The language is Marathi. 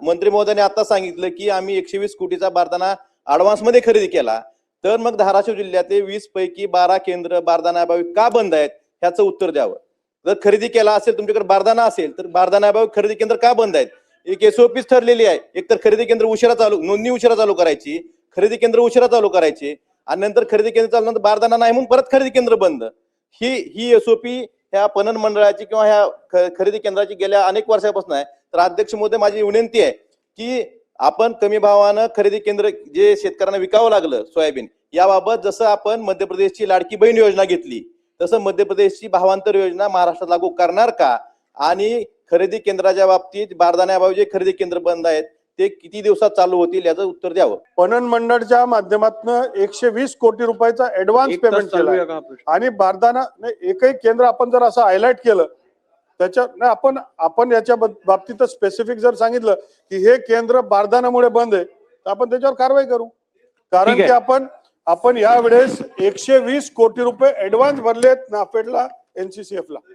मंत्री महोदयाने आता सांगितलं की आम्ही 120 कोटीचा बारदाना ऍडव्हान्स मध्ये खरेदी केला, तर मग धाराशिव जिल्ह्यातील 20 पैकी 12 केंद्र बारदानाअभावी का बंद आहेत ह्याचं उत्तर द्यावं। जर खरेदी केला असेल, तुमच्याकडे बारदाना असेल, तर बारदानाअभावी खरेदी केंद्र का बंद आहेत? एक एसओपीच ठरलेली आहे, एकतर खरेदी केंद्र उशिरा चालू, नोंदणी उशिरा चालू करायची, खरेदी केंद्र उशिरा चालू करायची आणि नंतर खरेदी केंद्र चालू नंतर बारदाना नाही म्हणून परत खरेदी केंद्र बंद। ही एसओपी ह्या पणन मंडळाची किंवा ह्या खरेदी केंद्राची गेल्या अनेक वर्षापासून आहे। तर अध्यक्ष महोदय, माझी विनंती आहे की आपण कमी भावानं खरेदी केंद्र जे शेतकऱ्यांना विकावं लागलं सोयाबीन, याबाबत जसं आपण मध्य प्रदेशची लाडकी बहीण योजना घेतली तसं मध्य प्रदेशची भावांतर योजना महाराष्ट्रात लागू करणार का, आणि खरेदी केंद्राच्या बाबतीत बारदाण्याअभावी जे खरेदी केंद्र बंद आहेत ते किती दिवसात चालू होतील याचं उत्तर द्यावं। पणन मंडळच्या माध्यमातून 120 कोटी रुपयाचा ऍडव्हान्स पेमेंट केला आणि बारदाना एकही केंद्र आपण जर असं हायलाइट केलं त्याच्या आपण याच्या बाबतीत स्पेसिफिक जर सांगितलं की हे केंद्र बारदानामुळे बंद आहे तर आपण त्याच्यावर कारवाई करू। कारण की आपण यावेळेस 120 कोटी रुपये ऍडव्हान्स भरलेत नाफेडला, एनसीसीएफ ला।